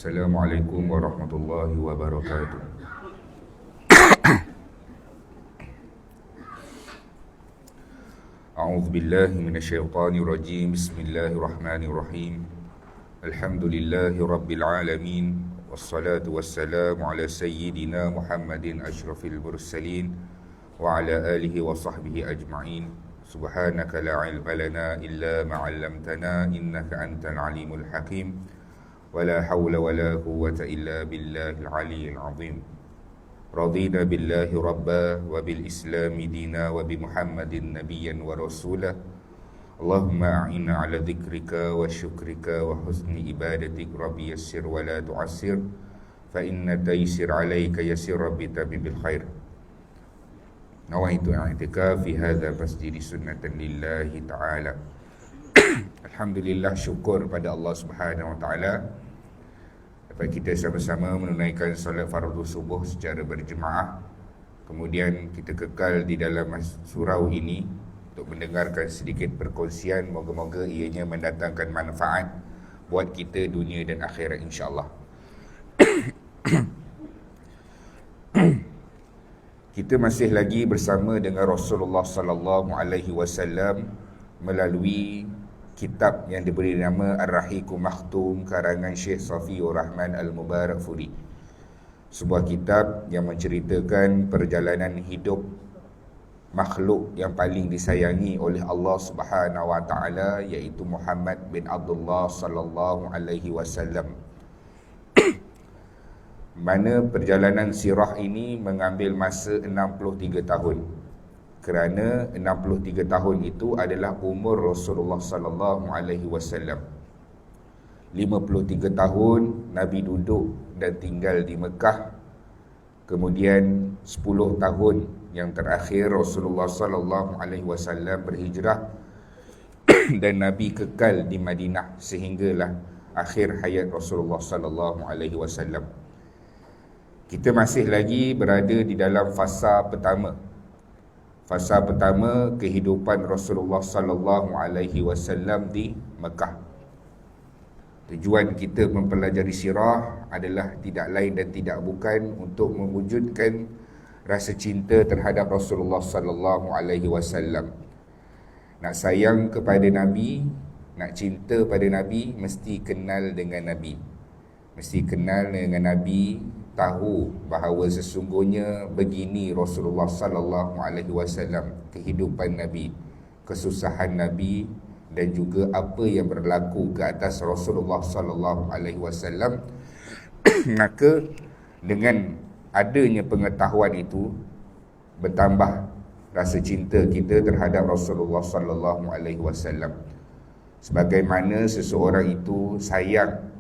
Assalamualaikum warahmatullahi wabarakatuh. A'udzu billahi minasyaitonir rajim. Bismillahirrahmanirrahim. Alhamdulillahi rabbil alamin. Wassalatu wassalamu ala sayyidina Muhammadin asyrafil mursalin wa ala alihi wa sahbihi ajma'in. Subhanaka la ilma lana illa ma 'allamtana innaka antal alimul hakim. ولا حول ولا قوة إلا بالله العلي العظيم. رضينا بالله ربا وبالإسلام دينا وبمحمد نبيا ورسولا. اللهم أعنا على ذكرك وشكرك وحسن عبادتك. ربي يسر ولا تعسر فإن تيسر عليك يسر بتميم الخير. نويت اعتكاف في هذا المسجد سنة لله تعالى. Alhamdulillah, syukur pada Allah Subhanahu Wa Taala dapat kita sama-sama menunaikan solat fardu subuh secara berjemaah. Kemudian kita kekal di dalam surau ini untuk mendengarkan sedikit perkongsian. Moga-moga ianya mendatangkan manfaat buat kita dunia dan akhirat, insya-Allah. Kita masih lagi bersama dengan Rasulullah sallallahu alaihi wasallam melalui kitab yang diberi nama Ar-Rahiqul Makhtum karangan Syekh Safiur Rahman Al-Mubarakfuri. Sebuah kitab yang menceritakan perjalanan hidup makhluk yang paling disayangi oleh Allah Subhanahu Wa Taala, iaitu Muhammad bin Abdullah sallallahu alaihi wasallam. Mana perjalanan sirah ini mengambil masa 63 tahun. Kerana 63 tahun itu adalah umur Rasulullah sallallahu alaihi wasallam. 53 tahun Nabi duduk dan tinggal di Mekah. Kemudian 10 tahun yang terakhir Rasulullah sallallahu alaihi wasallam berhijrah dan Nabi kekal di Madinah sehinggalah akhir hayat Rasulullah sallallahu alaihi wasallam. Kita masih lagi berada di dalam fasa pertama. Fasa pertama kehidupan Rasulullah sallallahu alaihi wasallam di Mekah. Tujuan kita mempelajari sirah adalah tidak lain dan tidak bukan untuk mewujudkan rasa cinta terhadap Rasulullah sallallahu alaihi wasallam. Nak sayang kepada Nabi, nak cinta pada Nabi, mesti kenal dengan Nabi. Mesti kenal dengan Nabi, tahu bahawa sesungguhnya begini Rasulullah sallallahu alaihi wasallam, kehidupan Nabi, kesusahan Nabi dan juga apa yang berlaku ke atas Rasulullah sallallahu alaihi wasallam. Maka dengan adanya pengetahuan itu bertambah rasa cinta kita terhadap Rasulullah sallallahu alaihi wasallam. Sebagaimana seseorang itu sayang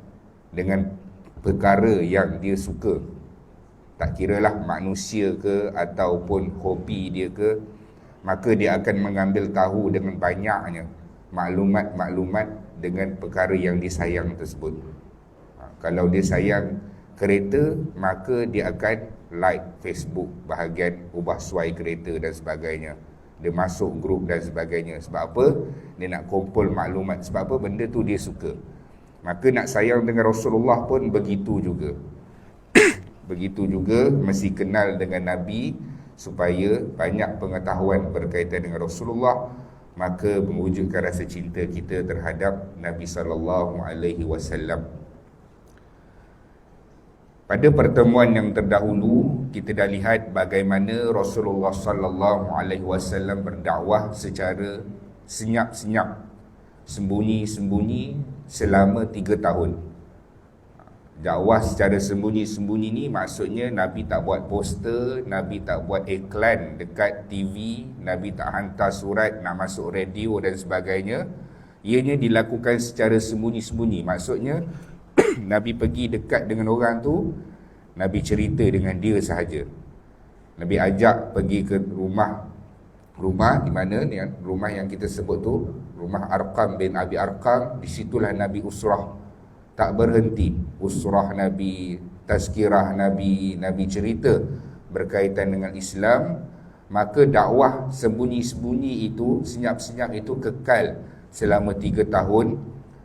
dengan perkara yang dia suka, tak kiralah manusia ke ataupun hobi dia ke, maka dia akan mengambil tahu dengan banyaknya maklumat-maklumat dengan perkara yang disayang tersebut. Kalau dia sayang kereta, maka dia akan like Facebook bahagian ubah suai kereta dan sebagainya. Dia masuk grup dan sebagainya. Sebab apa? Dia nak kumpul maklumat. Sebab apa? Benda tu dia suka. Maka nak sayang dengan Rasulullah pun begitu juga. Begitu juga mesti kenal dengan Nabi supaya banyak pengetahuan berkaitan dengan Rasulullah, maka mewujudkan rasa cinta kita terhadap Nabi sallallahu alaihi wasallam. Pada pertemuan yang terdahulu kita dah lihat bagaimana Rasulullah sallallahu alaihi wasallam berdakwah secara senyap-senyap, sembunyi-sembunyi selama 3 tahun. Dakwah secara sembunyi-sembunyi ni maksudnya Nabi tak buat poster, Nabi tak buat iklan dekat TV, Nabi tak hantar surat nak masuk radio dan sebagainya. Ianya dilakukan secara sembunyi-sembunyi. Maksudnya Nabi pergi dekat dengan orang tu, Nabi cerita dengan dia sahaja. Nabi ajak pergi ke rumah di mana ni, rumah yang kita sebut tu rumah Arqam bin Abi Arqam. Di situlah Nabi usrah, tak berhenti usrah Nabi, tazkirah Nabi, Nabi cerita berkaitan dengan Islam. Maka dakwah sembunyi-sembunyi itu, senyap-senyap itu kekal selama 3 tahun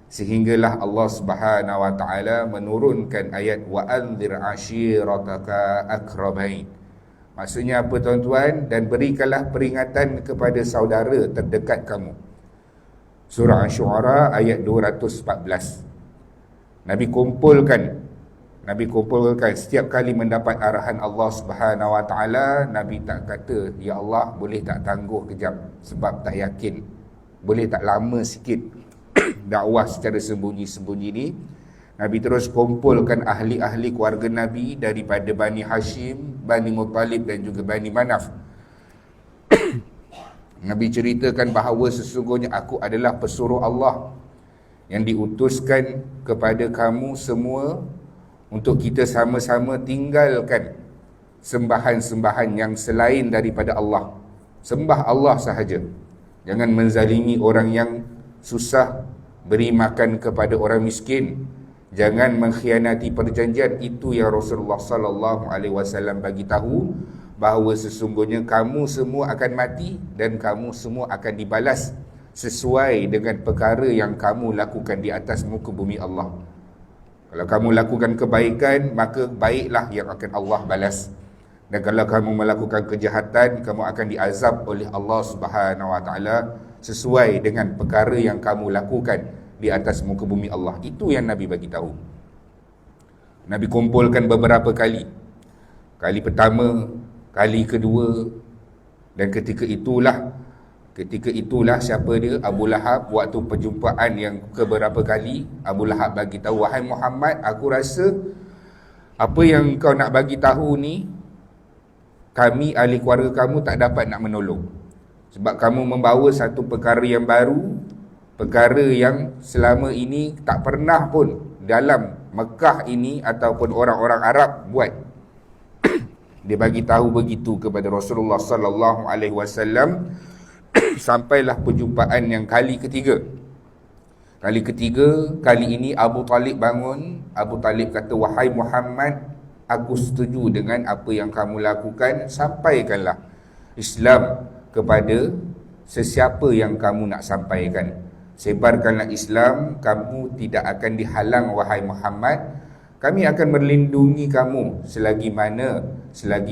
Sehinggalah Allah Subhanahu wa taala menurunkan ayat wa anzir ashirataka akrabain. Maksudnya apa tuan-tuan? Dan berikanlah peringatan kepada saudara terdekat kamu. Surah Asy-Syu'ara ayat 214. Nabi kumpulkan setiap kali mendapat arahan Allah Subhanahu wa taala, Nabi tak kata, "Ya Allah, boleh tak tangguh kejap sebab tak yakin. Boleh tak lama sikit dakwah secara sembunyi-sembunyi ni." Nabi terus kumpulkan ahli-ahli keluarga Nabi daripada Bani Hashim, Bani Muttalib dan juga Bani Manaf. Nabi ceritakan bahawa sesungguhnya aku adalah pesuruh Allah yang diutuskan kepada kamu semua untuk kita sama-sama tinggalkan sembahan-sembahan yang selain daripada Allah. Sembah Allah sahaja. Jangan menzalimi orang yang susah, beri makan kepada orang miskin, jangan mengkhianati perjanjian. Itu yang Rasulullah sallallahu alaihi wasallam bagi tahu bahawa sesungguhnya kamu semua akan mati dan kamu semua akan dibalas sesuai dengan perkara yang kamu lakukan di atas muka bumi Allah. Kalau kamu lakukan kebaikan, maka baiklah yang akan Allah balas. Dan kalau kamu melakukan kejahatan, kamu akan diazab oleh Allah Subhanahu wa taala sesuai dengan perkara yang kamu lakukan di atas muka bumi Allah. Itu yang Nabi bagi tahu. Nabi kumpulkan beberapa kali. Kali pertama, kali kedua, dan ketika itulah siapa dia? Abu Lahab. Waktu perjumpaan yang keberapa kali, Abu Lahab bagi tahu, "Wahai Muhammad, aku rasa apa yang kau nak bagi tahu ni, kami ahli keluarga kamu tak dapat nak menolong. Sebab kamu membawa satu perkara yang baru, perkara yang selama ini tak pernah pun dalam Mekah ini ataupun orang-orang Arab buat." Dia bagi tahu begitu kepada Rasulullah sallallahu alaihi wasallam. Sampailah perjumpaan yang kali ketiga. Kali ini Abu Talib bangun. Abu Talib kata, "Wahai Muhammad, aku setuju dengan apa yang kamu lakukan. Sampaikanlah Islam kepada sesiapa yang kamu nak sampaikan. Sebarkanlah Islam, kamu tidak akan dihalang wahai Muhammad. Kami akan melindungi kamu selagi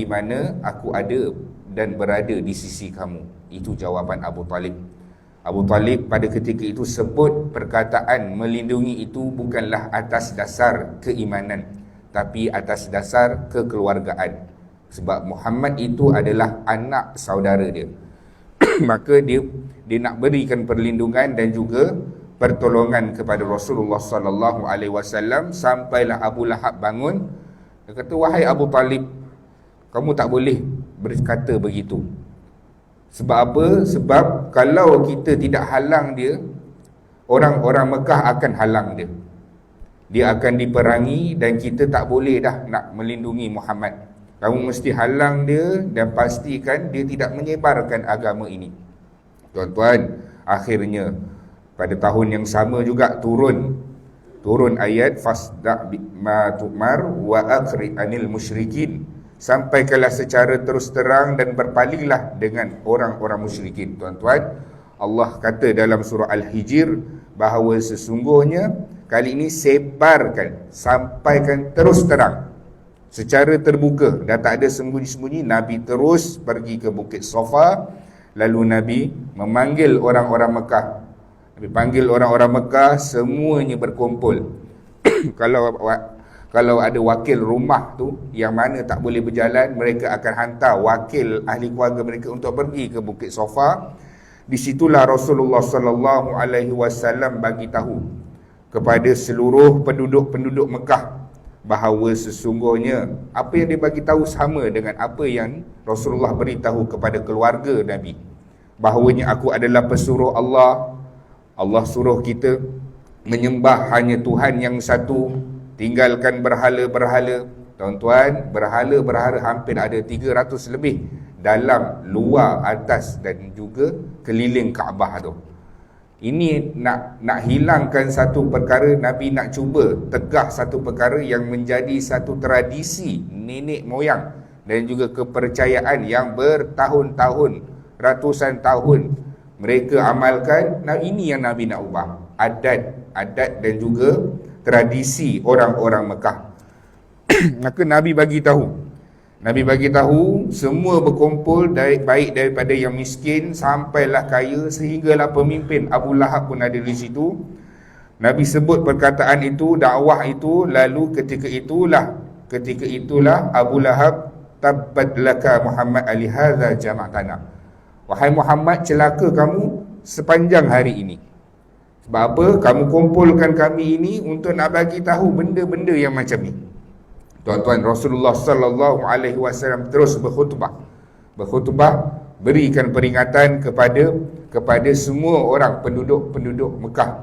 mana aku ada dan berada di sisi kamu." Itu jawapan Abu Talib. Abu Talib pada ketika itu sebut perkataan melindungi itu bukanlah atas dasar keimanan, tapi atas dasar kekeluargaan. Sebab Muhammad itu adalah anak saudara dia. Maka dia nak berikan perlindungan dan juga pertolongan kepada Rasulullah sallallahu alaihi wasallam. Sampailah Abu Lahab bangun. Dia kata, "Wahai Abu Talib, kamu tak boleh berkata begitu. Sebab apa? Sebab kalau kita tidak halang dia, orang-orang Mekah akan halang dia. Dia akan diperangi dan kita tak boleh dah nak melindungi Muhammad. Kamu mesti halang dia dan pastikan dia tidak menyebarkan agama ini." Tuan-tuan, akhirnya pada tahun yang sama juga turun ayat fasda' ma tu'mar wa aqri anil musyrikin. Sampaikanlah secara terus terang dan berpalinglah dengan orang-orang musyrikin. Tuan-tuan, Allah kata dalam surah Al-Hijr bahawa sesungguhnya kali ini sebarkan, sampaikan terus terang secara terbuka dan tak ada sembunyi-sembunyi. Nabi terus pergi ke Bukit Safa, lalu Nabi memanggil orang-orang Mekah. Nabi panggil orang-orang Mekah, semuanya berkumpul. Kalau ada wakil rumah tu yang mana tak boleh berjalan, mereka akan hantar wakil ahli keluarga mereka untuk pergi ke Bukit Safa. Di situlah Rasulullah sallallahu alaihi wasallam bagi tahu kepada seluruh penduduk-penduduk Mekah bahawa sesungguhnya apa yang dia bagi tahu sama dengan apa yang Rasulullah beritahu kepada keluarga Nabi, bahawanya aku adalah pesuruh Allah. Allah suruh kita menyembah hanya Tuhan yang satu, tinggalkan berhala-berhala. Tuan-tuan, berhala-berhala hampir ada 300 lebih dalam, luar, atas dan juga keliling Kaabah tu. Ini nak hilangkan satu perkara. Nabi nak cuba tegah satu perkara yang menjadi satu tradisi nenek moyang dan juga kepercayaan yang bertahun-tahun, ratusan tahun mereka amalkan. Nah, ini yang Nabi nak ubah, adat dan juga tradisi orang-orang Mekah. Maka Nabi bagi tahu semua berkumpul, baik daripada yang miskin sampailah kaya, sehinggalah pemimpin Abu Lahab pun ada di situ. Nabi sebut perkataan itu, dakwah itu. Lalu ketika itulah Abu Lahab, tabbat laka Muhammad ali hadza jama'tana. Wahai Muhammad, celaka kamu sepanjang hari ini. Sebab apa? Kamu kumpulkan kami ini untuk nak bagi tahu benda-benda yang macam ni. Tuan-tuan, Rasulullah sallallahu alaihi wasallam terus berkhutbah, berikan peringatan kepada semua orang penduduk Mekah.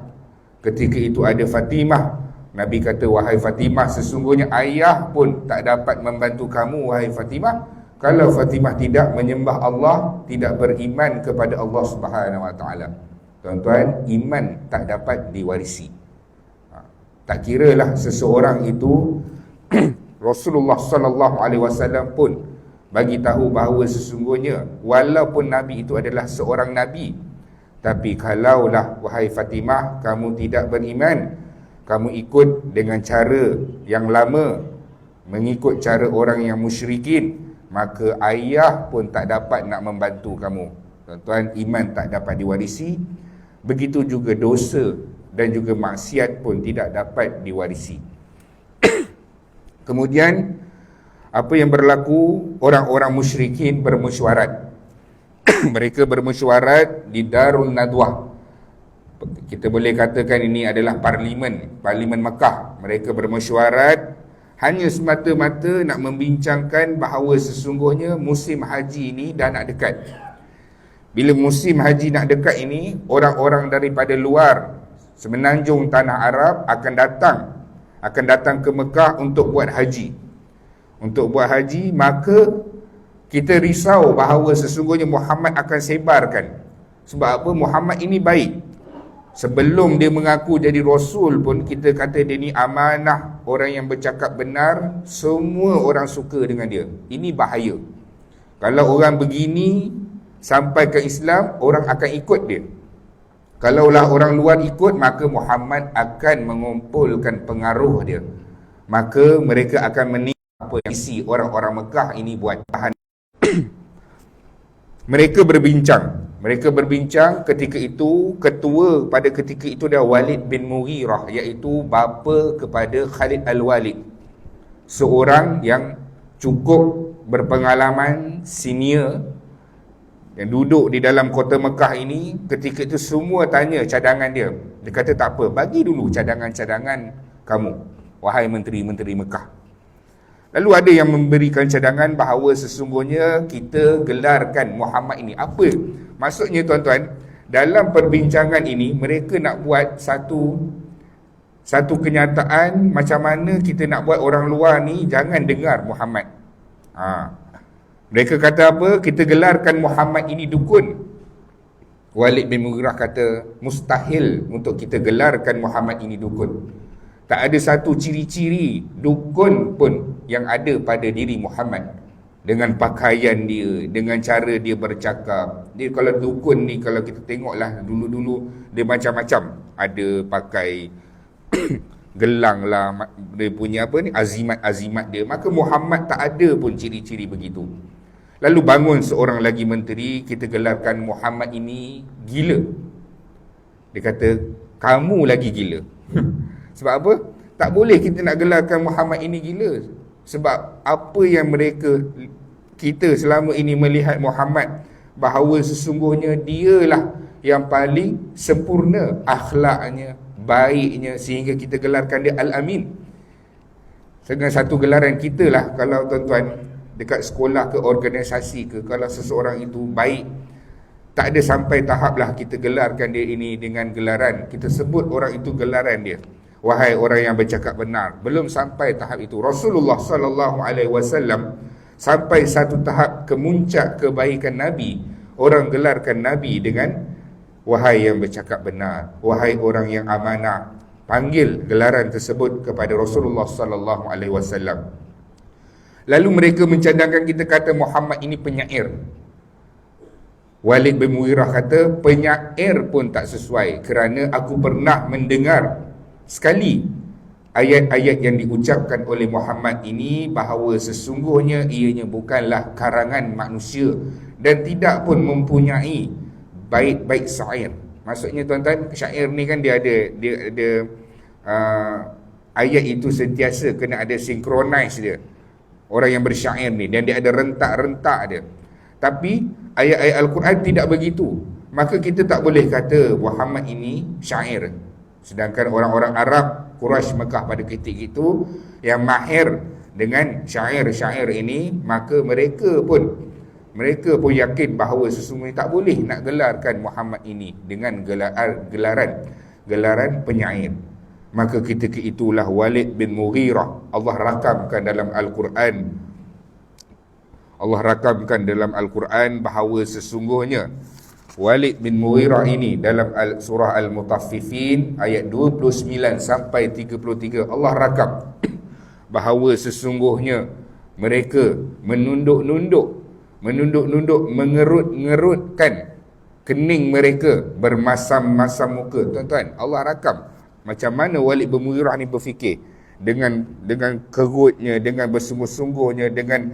Ketika itu ada Fatimah. Nabi kata, wahai Fatimah, sesungguhnya ayah pun tak dapat membantu kamu, wahai Fatimah, kalau Fatimah tidak menyembah Allah, tidak beriman kepada Allah Subhanahu Wa Taala. Tuan-tuan, iman tak dapat diwarisi. Tak kiralah seseorang itu Rasulullah sallallahu alaihi wasallam pun bagi tahu bahawa sesungguhnya walaupun Nabi itu adalah seorang Nabi, tapi kalaulah wahai Fatimah kamu tidak beriman, kamu ikut dengan cara yang lama, mengikut cara orang yang musyrikin, maka ayah pun tak dapat nak membantu kamu. Tuan-tuan, iman tak dapat diwarisi. Begitu juga dosa dan juga maksiat pun tidak dapat diwarisi. Kemudian apa yang berlaku? Orang-orang musyrikin bermesyuarat. Mereka bermesyuarat di Darul Nadwah. Kita boleh katakan ini adalah parlimen Mekah. Mereka bermesyuarat hanya semata-mata nak membincangkan bahawa sesungguhnya musim haji ini dah nak dekat. Bila musim haji nak dekat ini, orang-orang daripada luar semenanjung tanah Arab akan datang ke Mekah untuk buat haji. Maka kita risau bahawa sesungguhnya Muhammad akan sebarkan. Sebab apa? Muhammad ini baik. Sebelum dia mengaku jadi Rasul pun kita kata dia ni amanah, orang yang bercakap benar, semua orang suka dengan dia. Ini bahaya. Kalau orang begini sampai ke Islam, orang akan ikut dia. Kalaulah orang luar ikut, maka Muhammad akan mengumpulkan pengaruh dia. Maka mereka akan menipu apa yang isi orang-orang Mekah ini buat. Mereka berbincang ketika itu. Ketua pada ketika itu adalah Walid bin Mughirah, iaitu bapa kepada Khalid Al-Walid, seorang yang cukup berpengalaman, senior, yang duduk di dalam kota Mekah ini. Ketika itu semua tanya cadangan dia. Dia kata, tak apa, bagi dulu cadangan-cadangan kamu, wahai menteri-menteri Mekah. Lalu ada yang memberikan cadangan bahawa sesungguhnya kita gelarkan Muhammad ini. Apa maksudnya, tuan-tuan? Dalam perbincangan ini mereka nak buat satu kenyataan, macam mana kita nak buat orang luar ni jangan dengar Muhammad. Mereka kata apa? Kita gelarkan Muhammad ini dukun. Walid bin Mughirah kata, mustahil untuk kita gelarkan Muhammad ini dukun. Tak ada satu ciri-ciri dukun pun yang ada pada diri Muhammad. Dengan pakaian dia, dengan cara dia bercakap. Dia kalau dukun ni, kalau kita tengoklah dulu-dulu, dia macam-macam. Ada pakai gelang lah, dia punya apa ni, azimat-azimat dia. Maka Muhammad tak ada pun ciri-ciri begitu. Lalu bangun seorang lagi menteri, kita gelarkan Muhammad ini gila. Dia kata, kamu lagi gila. Sebab apa? Tak boleh kita nak gelarkan Muhammad ini gila. Sebab apa yang kita selama ini melihat Muhammad, bahawa sesungguhnya dialah yang paling sempurna akhlaknya, baiknya, sehingga kita gelarkan dia Al-Amin. Dengan satu gelaran kita lah, kalau tuan-tuan dekat sekolah ke organisasi ke, kalau seseorang itu baik, tak ada sampai tahap lah kita gelarkan dia ini dengan gelaran, kita sebut orang itu gelaran dia, wahai orang yang bercakap benar. Belum sampai tahap itu. Rasulullah sallallahu alaihi wasallam sampai satu tahap kemuncak kebaikan Nabi, orang gelarkan Nabi dengan wahai yang bercakap benar, wahai orang yang amanah. Panggil gelaran tersebut kepada Rasulullah sallallahu alaihi wasallam. Lalu mereka mencadangkan, kita kata Muhammad ini penyair. Walid bin Mughirah kata, penyair pun tak sesuai kerana aku pernah mendengar sekali ayat-ayat yang diucapkan oleh Muhammad ini bahawa sesungguhnya ianya bukanlah karangan manusia dan tidak pun mempunyai bait-bait syair. Maksudnya tuan-tuan, syair ni kan dia ada ayat itu sentiasa kena ada synchronize dia, orang yang bersyair ni, dan dia ada rentak-rentak dia. Tapi ayat-ayat Al-Quran tidak begitu. Maka kita tak boleh kata Muhammad ini syair. Sedangkan orang-orang Arab Quraisy Mekah pada ketika itu yang mahir dengan syair-syair ini, maka mereka pun yakin bahawa sesungguhnya tak boleh nak gelarkan Muhammad ini dengan gelaran penyair. Maka ketika itulah Walid bin Mughirah, Allah rakamkan dalam Al-Quran bahawa sesungguhnya Walid bin Mughirah ini dalam surah Al-Mutaffifin ayat 29 sampai 33, Allah rakam bahawa sesungguhnya mereka menunduk-nunduk, mengerut-ngerutkan kening mereka bermasam-masam muka. Tuan-tuan, Allah rakam macam mana Walid bin Mughirah ni berfikir dengan kerutnya, dengan bersungguh-sungguhnya, dengan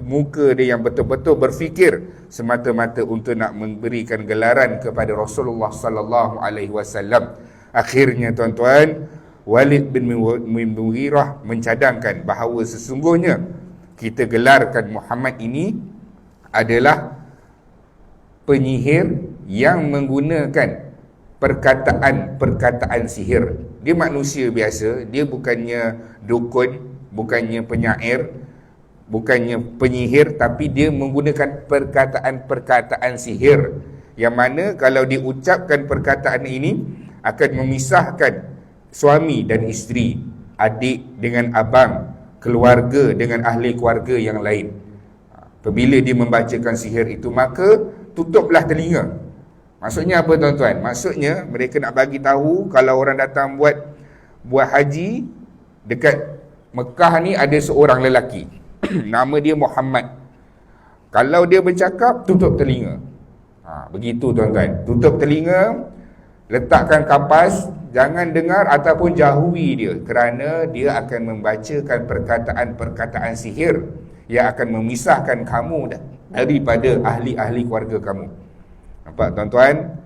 muka dia yang betul-betul berfikir semata-mata untuk nak memberikan gelaran kepada Rasulullah sallallahu alaihi wasallam. Akhirnya tuan-tuan, Walid bin Mughirah mencadangkan bahawa sesungguhnya kita gelarkan Muhammad ini adalah penyihir yang menggunakan perkataan sihir. Dia manusia biasa, dia bukannya dukun, bukannya penyair, bukannya penyihir, tapi dia menggunakan perkataan sihir yang mana kalau diucapkan perkataan ini akan memisahkan suami dan isteri, adik dengan abang, keluarga dengan ahli keluarga yang lain. Apabila dia membacakan sihir itu, maka tutuplah telinga. Maksudnya apa tuan-tuan? Maksudnya mereka nak bagi tahu kalau orang datang buat haji dekat Mekah ni ada seorang lelaki nama dia Muhammad. Kalau dia bercakap, tutup telinga. Begitu tuan-tuan. Tutup telinga, letakkan kapas, jangan dengar ataupun jauhi dia, kerana dia akan membacakan perkataan sihir yang akan memisahkan kamu daripada ahli-ahli keluarga kamu. Nampak tuan-tuan?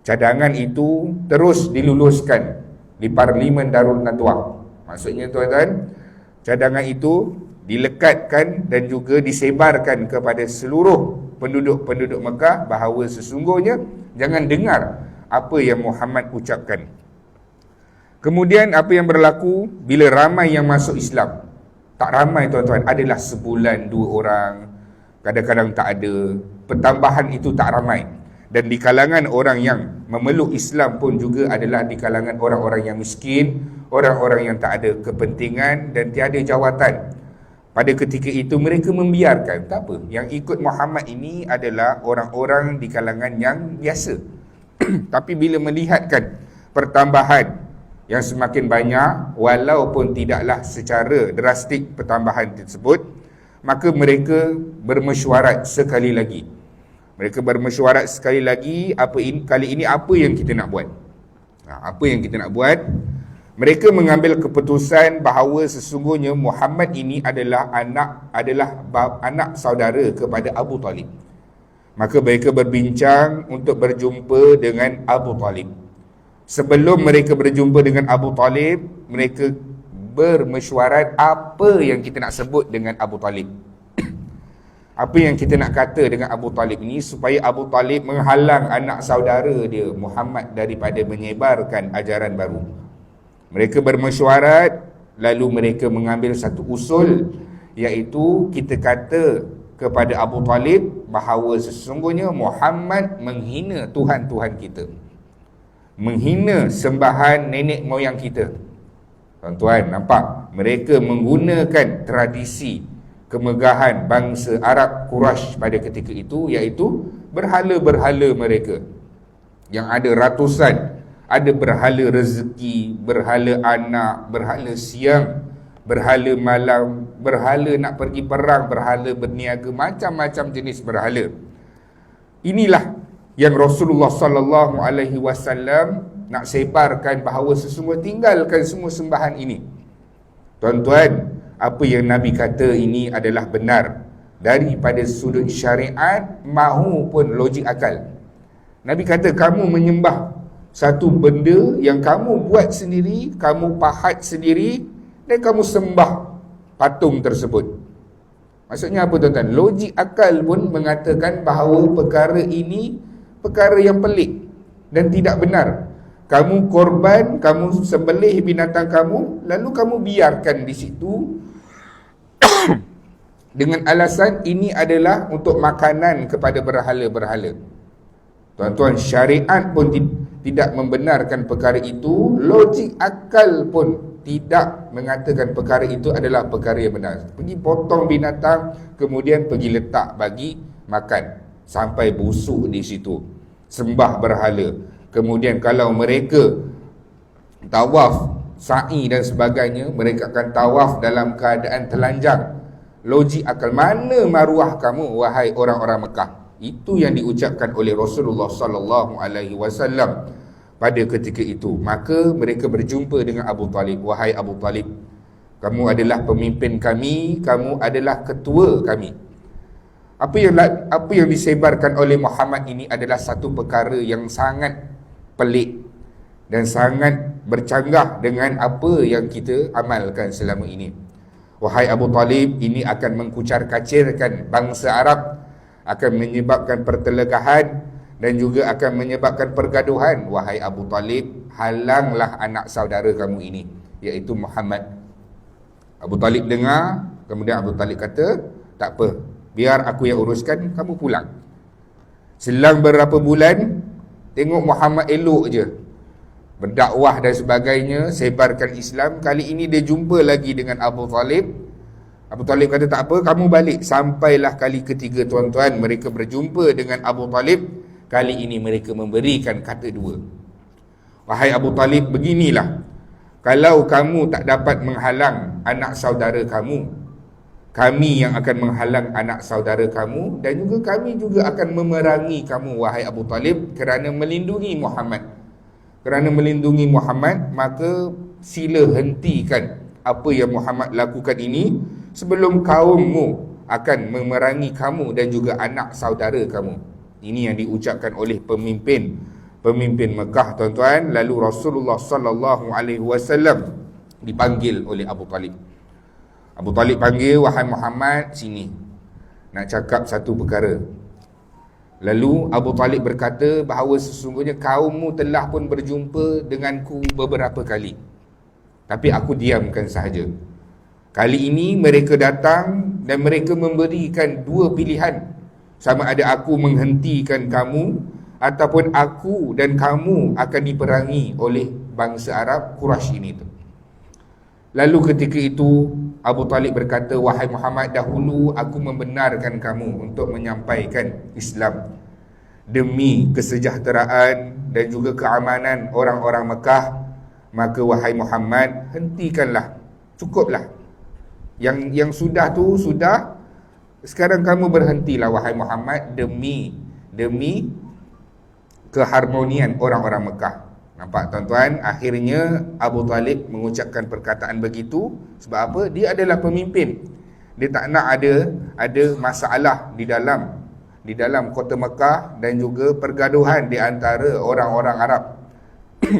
Cadangan itu terus diluluskan di Parlimen Darul Nadwah. Maksudnya tuan-tuan, cadangan itu dilekatkan dan juga disebarkan kepada seluruh penduduk-penduduk Mekah bahawa sesungguhnya jangan dengar apa yang Muhammad ucapkan. Kemudian apa yang berlaku bila ramai yang masuk Islam? Tak ramai tuan-tuan, adalah sebulan 2 orang, kadang-kadang tak ada. Pertambahan itu tak ramai. Dan di kalangan orang yang memeluk Islam pun juga adalah di kalangan orang-orang yang miskin, orang-orang yang tak ada kepentingan dan tiada jawatan. Pada ketika itu mereka membiarkan, tak apa. Yang ikut Muhammad ini adalah orang-orang di kalangan yang biasa. Tapi bila melihatkan pertambahan yang semakin banyak, walaupun tidaklah secara drastik pertambahan tersebut, maka mereka bermesyuarat sekali lagi. Kali ini apa yang kita nak buat? Apa yang kita nak buat? Mereka mengambil keputusan bahawa sesungguhnya Muhammad ini adalah anak saudara kepada Abu Talib. Maka mereka berbincang untuk berjumpa dengan Abu Talib. Sebelum mereka berjumpa dengan Abu Talib, mereka bermesyuarat apa yang kita nak sebut dengan Abu Talib. Apa yang kita nak kata dengan Abu Talib ini supaya Abu Talib menghalang anak saudara dia Muhammad daripada menyebarkan ajaran baru. Mereka bermesyuarat, lalu mereka mengambil satu usul, iaitu kita kata kepada Abu Talib bahawa sesungguhnya Muhammad menghina Tuhan-Tuhan kita, menghina sembahan nenek moyang kita. Tuan-tuan, nampak? Mereka menggunakan tradisi kemegahan bangsa Arab Quraisy pada ketika itu, iaitu berhala-berhala mereka yang ada ratusan. Ada berhala rezeki, berhala anak, berhala siang, berhala malam, berhala nak pergi perang, berhala berniaga, macam-macam jenis berhala. Inilah yang Rasulullah sallallahu alaihi wasallam nak sebarkan bahawa sesungguhnya tinggalkan semua sembahan ini. Tuan-tuan, apa yang Nabi kata ini adalah benar daripada sudut syariat mahupun logik akal. Nabi kata kamu menyembah satu benda yang kamu buat sendiri, kamu pahat sendiri dan kamu sembah patung tersebut. Maksudnya apa tuan-tuan? Logik akal pun mengatakan bahawa perkara ini perkara yang pelik dan tidak benar. Kamu korban, kamu sembelih binatang kamu, lalu kamu biarkan di situ dengan alasan ini adalah untuk makanan kepada berhala-berhala. Tuan-tuan, syariat pun tidak membenarkan perkara itu. Logik akal pun tidak mengatakan perkara itu adalah perkara yang benar. Pergi potong binatang, kemudian pergi letak bagi makan sampai busuk di situ. Sembah berhala. Kemudian kalau mereka tawaf, sa'i dan sebagainya, mereka akan tawaf dalam keadaan telanjang. Logik akal, mana maruah kamu wahai orang-orang Mekah? Itu yang diucapkan oleh Rasulullah sallallahu alaihi wasallam pada ketika itu. Maka mereka berjumpa dengan Abu Talib. Wahai Abu Talib, kamu adalah pemimpin kami, kamu adalah ketua kami. Apa yang disebarkan oleh Muhammad ini adalah satu perkara yang sangat pelik dan sangat bercanggah dengan apa yang kita amalkan selama ini. Wahai Abu Talib, ini akan mengkucar-kacirkan bangsa Arab, akan menyebabkan pertelagahan dan juga akan menyebabkan pergaduhan. Wahai Abu Talib, halanglah anak saudara kamu ini, iaitu Muhammad. Abu Talib dengar, kemudian Abu Talib kata, tak apa, biar aku yang uruskan, kamu pulang. Selang beberapa bulan, tengok Muhammad elok je, berdakwah dan sebagainya, sebarkan Islam. Kali ini dia jumpa lagi dengan Abu Talib. Abu Talib kata tak apa, kamu balik. Sampailah kali ketiga tuan-tuan, mereka berjumpa dengan Abu Talib. Kali ini mereka memberikan kata dua. Wahai Abu Talib, beginilah, kalau kamu tak dapat menghalang anak saudara kamu, kami yang akan menghalang anak saudara kamu, dan juga kami juga akan memerangi kamu wahai Abu Talib, kerana melindungi Muhammad. Kerana melindungi Muhammad, maka sila hentikan apa yang Muhammad lakukan ini sebelum kaummu akan memerangi kamu dan juga anak saudara kamu. Ini yang diucapkan oleh pemimpin Mekah, tuan-tuan. Lalu Rasulullah sallallahu alaihi wasallam dipanggil oleh Abu Talib. Abu Talib panggil, wahai Muhammad, sini, nak cakap satu perkara. Lalu Abu Talib berkata bahawa sesungguhnya kaummu telah pun berjumpa denganku beberapa kali, tapi aku diamkan sahaja. Kali ini mereka datang dan mereka memberikan dua pilihan, sama ada aku menghentikan kamu ataupun aku dan kamu akan diperangi oleh bangsa Arab Quraisy ini tu. Lalu ketika itu Abu Talib berkata, wahai Muhammad, dahulu aku membenarkan kamu untuk menyampaikan Islam demi kesejahteraan dan juga keamanan orang-orang Mekah. Maka wahai Muhammad, hentikanlah, cukuplah. Yang sudah tu sudah. Sekarang kamu berhentilah wahai Muhammad demi keharmonian orang-orang Mekah. Nampak tuan-tuan, akhirnya Abu Talib mengucapkan perkataan begitu. Sebab apa? Dia adalah pemimpin. Dia tak nak ada masalah di dalam kota Mekah dan juga pergaduhan di antara orang-orang Arab.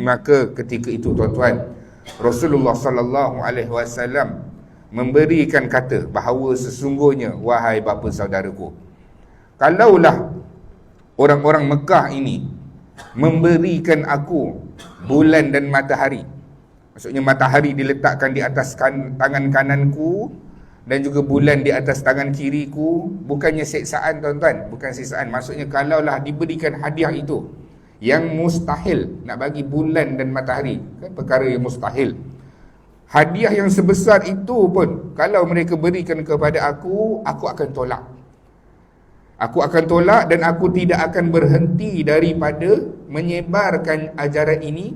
Maka ketika itu tuan-tuan, Rasulullah sallallahu alaihi wasallam memberikan kata bahawa sesungguhnya, wahai bapa saudaraku, kalaulah orang-orang Mekah ini memberikan aku bulan dan matahari, maksudnya matahari diletakkan di atas tangan kananku dan juga bulan di atas tangan kiriku, bukannya siksaan tuan-tuan, bukan siksaan. Maksudnya kalaulah diberikan hadiah itu yang mustahil, nak bagi bulan dan matahari kan perkara yang mustahil, hadiah yang sebesar itu pun kalau mereka berikan kepada aku akan tolak. Aku akan tolak dan aku tidak akan berhenti daripada menyebarkan ajaran ini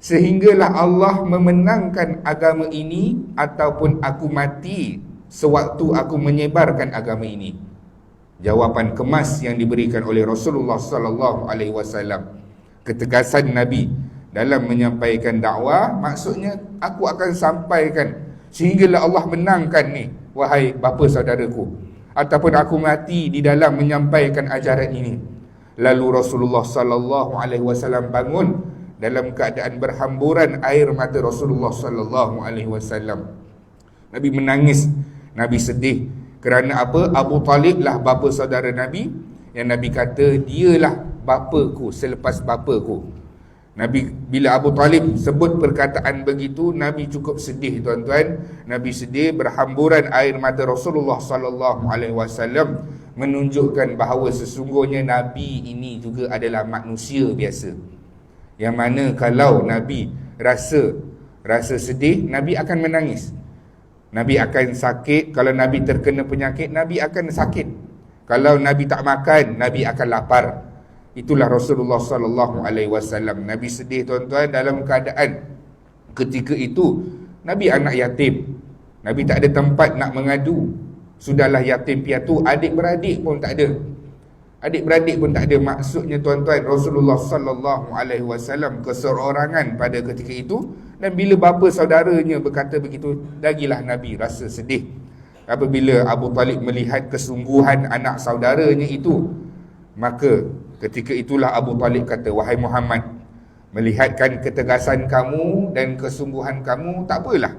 sehinggalah Allah memenangkan agama ini ataupun aku mati sewaktu aku menyebarkan agama ini. Jawapan kemas yang diberikan oleh Rasulullah sallallahu alaihi wasallam, ketegasan Nabi dalam menyampaikan dakwah, maksudnya aku akan sampaikan sehinggalah Allah menangkan ni, wahai bapa saudaraku, ataupun aku mati di dalam menyampaikan ajaran ini. Lalu Rasulullah sallallahu alaihi wasallam bangun dalam keadaan berhamburan air mata Rasulullah sallallahu alaihi wasallam. Nabi menangis, Nabi sedih. Kerana apa? Abu Talib lah bapa saudara Nabi, yang Nabi kata dialah bapaku selepas bapaku. Nabi, bila Abu Talib sebut perkataan begitu, Nabi cukup sedih tuan-tuan. Nabi sedih, berhamburan air mata Rasulullah sallallahu alaihi wasallam menunjukkan bahawa sesungguhnya Nabi ini juga adalah manusia biasa. Yang mana kalau Nabi rasa sedih, Nabi akan menangis. Nabi akan sakit. Kalau Nabi terkena penyakit, Nabi akan sakit. Kalau Nabi tak makan, Nabi akan lapar. Itulah Rasulullah sallallahu alaihi wasallam. Nabi sedih tuan-tuan dalam keadaan ketika itu Nabi anak yatim. Nabi tak ada tempat nak mengadu. Sudahlah yatim piatu, adik-beradik pun tak ada. Adik-beradik pun tak ada. Maksudnya tuan-tuan, Rasulullah sallallahu alaihi wasallam keseorangan pada ketika itu. Dan bila bapa saudaranya berkata begitu, lagilah Nabi rasa sedih. Apabila Abu Talib melihat kesungguhan anak saudaranya itu, maka ketika itulah Abu Talib kata, wahai Muhammad, melihatkan ketegasan kamu dan kesungguhan kamu, tak apalah,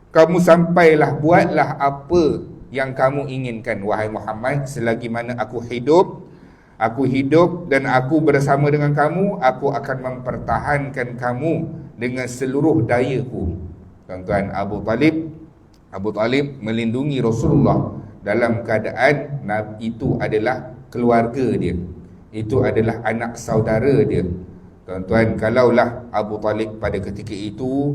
kamu sampailah, buatlah apa yang kamu inginkan, wahai Muhammad. Selagi mana aku hidup dan aku bersama dengan kamu, aku akan mempertahankan kamu dengan seluruh dayaku. Tuan-tuan, Abu Talib melindungi Rasulullah dalam keadaan itu adalah keluarga dia, itu adalah anak saudara dia. Tuan-tuan, kalaulah Abu Talib pada ketika itu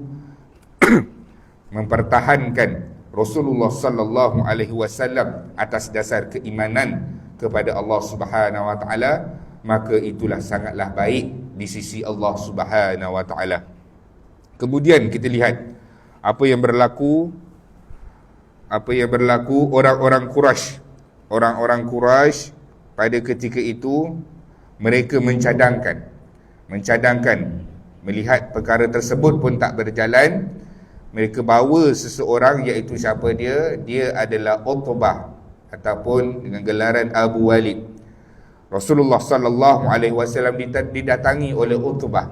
mempertahankan Rasulullah sallallahu alaihi wasallam atas dasar keimanan kepada Allah Subhanahu wa taala, maka itulah sangatlah baik di sisi Allah Subhanahu wa taala. Kemudian kita lihat apa yang berlaku orang-orang Quraisy. Orang-orang Quraisy pada ketika itu mereka mencadangkan melihat perkara tersebut pun tak berjalan. Mereka bawa seseorang, iaitu siapa dia? Dia adalah Utbah ataupun dengan gelaran Abu Walid. Rasulullah sallallahu alaihi wasallam didatangi oleh Utbah.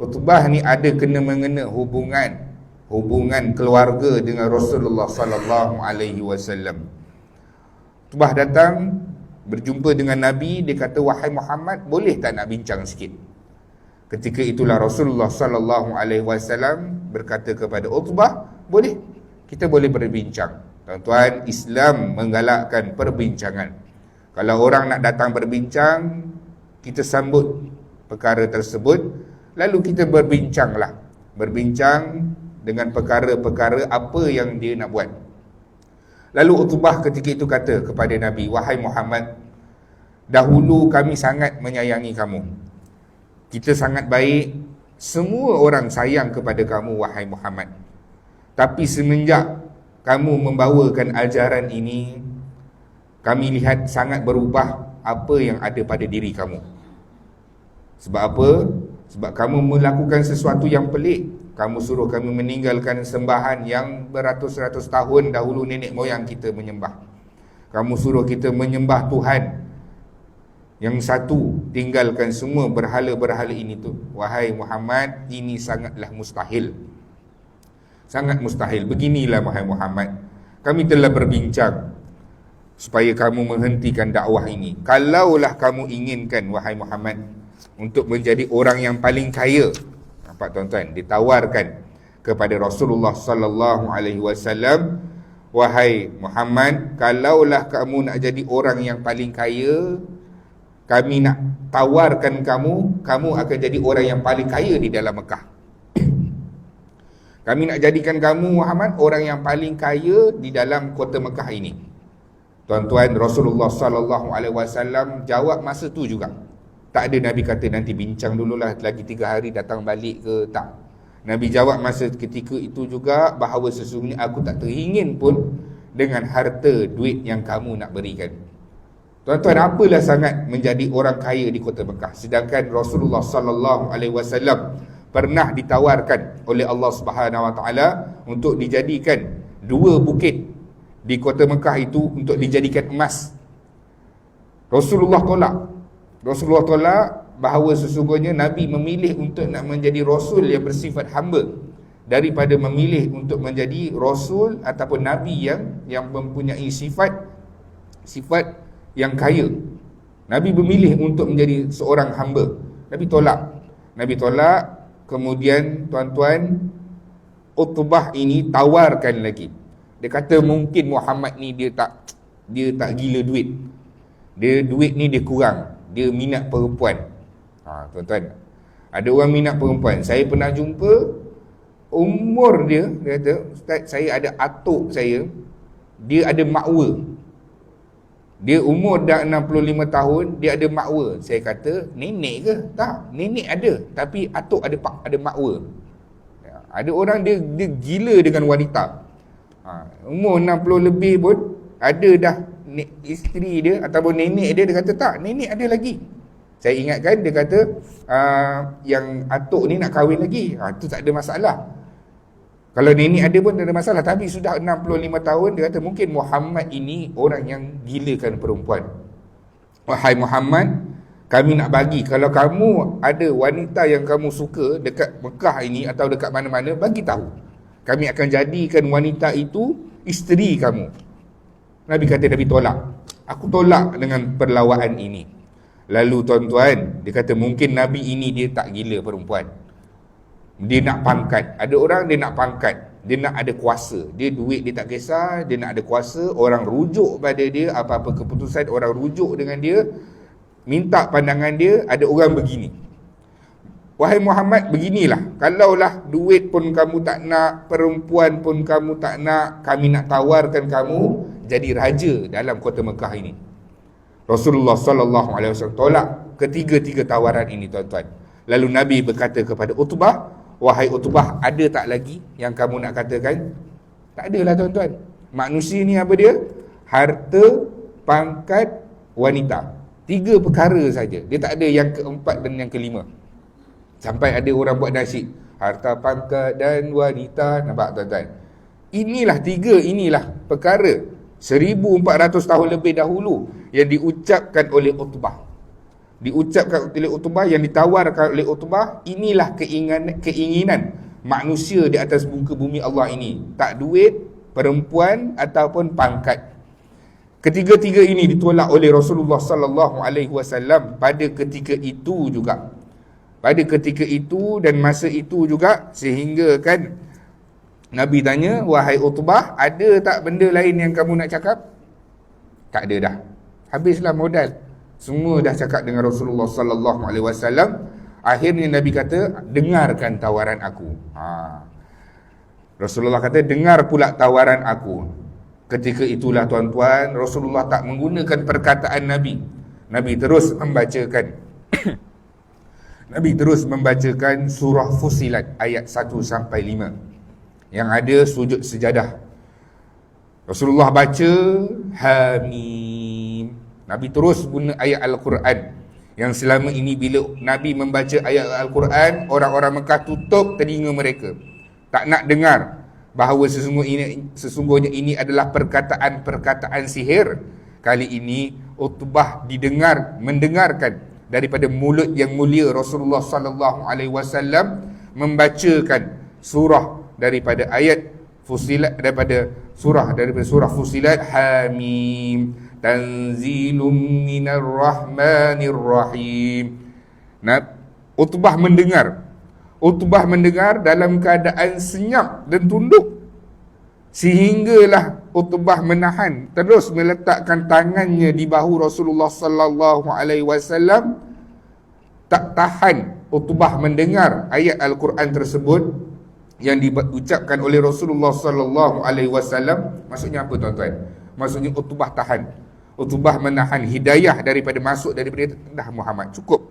Utbah ni ada kena-mengena hubungan keluarga dengan Rasulullah sallallahu alaihi wasallam. Utbah datang berjumpa dengan Nabi, dia kata, wahai Muhammad, boleh tak nak bincang sikit? Ketika itulah Rasulullah sallallahu alaihi wasallam berkata kepada Utbah, boleh, kita boleh berbincang. Tuan-tuan, Islam menggalakkan perbincangan. Kalau orang nak datang berbincang, kita sambut perkara tersebut, lalu kita berbincang dengan perkara-perkara apa yang dia nak buat. Lalu Utbah ketika itu kata kepada Nabi, wahai Muhammad, dahulu kami sangat menyayangi kamu, kita sangat baik, semua orang sayang kepada kamu, wahai Muhammad. Tapi semenjak kamu membawakan ajaran ini, kami lihat sangat berubah apa yang ada pada diri kamu. Sebab apa? Sebab kamu melakukan sesuatu yang pelik. Kamu suruh kami meninggalkan sembahan yang beratus-ratus tahun dahulu nenek moyang kita menyembah. Kamu suruh kita menyembah Tuhan yang satu, tinggalkan semua berhala-berhala ini tu. Wahai Muhammad, ini sangatlah mustahil. Sangat mustahil. Beginilah wahai Muhammad, kami telah berbincang supaya kamu menghentikan dakwah ini. Kalaulah kamu inginkan, wahai Muhammad, untuk menjadi orang yang paling kaya, nampak tuan-tuan, ditawarkan kepada Rasulullah sallallahu alaihi wasallam, wahai Muhammad, kalaulah kamu nak jadi orang yang paling kaya, kami nak tawarkan kamu akan jadi orang yang paling kaya di dalam Mekah. Kami nak jadikan kamu, Muhammad, orang yang paling kaya di dalam kota Mekah ini. Tuan-tuan, Rasulullah sallallahu alaihi wasallam jawab masa tu juga. Tak ada Nabi kata nanti bincang dululah lagi 3 hari datang balik ke, tak. Nabi jawab masa ketika itu juga bahawa sesungguhnya aku tak teringin pun dengan harta duit yang kamu nak berikan. Tuan-tuan, apalah sangat menjadi orang kaya di kota Mekah, sedangkan Rasulullah sallallahu alaihi wasallam pernah ditawarkan oleh Allah Subhanahu wa taala untuk dijadikan 2 bukit di kota Mekah itu untuk dijadikan emas. Rasulullah tolak. Rasulullah tolak bahawa sesungguhnya Nabi memilih untuk nak menjadi Rasul yang bersifat hamba daripada memilih untuk menjadi Rasul ataupun Nabi yang mempunyai sifat yang kaya. Nabi memilih untuk menjadi seorang hamba. Nabi tolak. Kemudian tuan-tuan, Utbah ini tawarkan lagi. Dia kata mungkin Muhammad ni dia tak gila duit. Duit ni dia kurang. Dia minat perempuan. Tuan-tuan, ada orang minat perempuan. Saya pernah jumpa, umur dia kata, Ustaz, saya ada atuk saya, dia ada makwa. Dia umur dah 65 tahun, dia ada makwa. Saya kata, nenek ke? Tak, nenek ada, tapi atuk ada makwa. Ada orang dia gila dengan wanita. Umur 60 lebih pun ada dah isteri dia ataupun nenek dia kata tak, nenek ada lagi. Saya ingatkan dia kata yang atuk ni nak kahwin lagi. Itu tak ada masalah. Kalau nenek ada pun tak ada masalah. Tapi sudah 65 tahun, dia kata mungkin Muhammad ini orang yang gilakan perempuan. Wahai Muhammad, kami nak bagi, kalau kamu ada wanita yang kamu suka dekat Mekah ini atau dekat mana-mana, bagi tahu. Kami akan jadikan wanita itu isteri kamu. Nabi kata, Nabi tolak. Aku tolak dengan perlawanan ini. Lalu tuan-tuan, dia kata mungkin Nabi ini dia tak gila perempuan. Dia nak pangkat. Ada orang dia nak pangkat, dia nak ada kuasa. Dia duit dia tak kisah, dia nak ada kuasa. Orang rujuk pada dia, apa-apa keputusan orang rujuk dengan dia, minta pandangan dia. Ada orang begini, wahai Muhammad, beginilah, kalaulah duit pun kamu tak nak, perempuan pun kamu tak nak, kami nak tawarkan kamu jadi raja dalam kota Mekah ini. Rasulullah sallallahu alaihi wasallam tolak ketiga-tiga tawaran ini, tuan-tuan. Lalu Nabi berkata kepada Utbah, wahai Utbah, ada tak lagi yang kamu nak katakan? Tak adalah, tuan-tuan. Manusia ni apa dia? Harta, pangkat, wanita. 3 perkara saja. Dia tak ada yang keempat dan yang kelima. Sampai ada orang buat nasyid, harta, pangkat dan wanita. Nampak, tuan-tuan? Inilah 3, inilah perkara 1400 tahun lebih dahulu yang diucapkan oleh Utbah. Diucapkan oleh Utbah, yang ditawarkan oleh Utbah. Inilah keinginan manusia di atas muka bumi Allah ini. Tak duit, perempuan ataupun pangkat. Ketiga-tiga ini ditolak oleh Rasulullah sallallahu alaihi wasallam pada ketika itu juga. Pada ketika itu dan masa itu juga, sehingga kan Nabi tanya, wahai Utbah, ada tak benda lain yang kamu nak cakap? Tak ada dah. Habislah modal. Semua dah cakap dengan Rasulullah sallallahu alaihi wasallam. Akhirnya Nabi kata, dengarkan tawaran aku. Rasulullah kata, dengar pula tawaran aku. Ketika itulah, tuan-tuan, Rasulullah tak menggunakan perkataan Nabi. Nabi terus membacakan Nabi terus membacakan surah Fussilat ayat 1 sampai 5 yang ada sujud sejadah. Rasulullah baca Hamim. Nabi terus guna ayat Al-Quran yang selama ini bila Nabi membaca ayat Al-Quran, orang-orang Mekah tutup telinga mereka, tak nak dengar bahawa sesungguhnya ini adalah perkataan-perkataan sihir. Kali ini Utbah mendengarkan daripada mulut yang mulia Rasulullah sallallahu alaihi wasallam membacakan surah daripada ayat Fussilat, daripada surah Fussilat, Hamim, tanzilum minar rahmanir rahim. Utbah mendengar dalam keadaan senyap dan tunduk, sehinggalah Utbah menahan, terus meletakkan tangannya di bahu Rasulullah sallallahu alaihi wasallam. Tak tahan Utbah mendengar ayat Al-Quran tersebut yang diucapkan oleh Rasulullah sallallahu alaihi wasallam. Maksudnya apa, tuan-tuan? Maksudnya Utbah tahan. Utbah menahan hidayah daripada masuk daripada dah Muhammad. Cukup.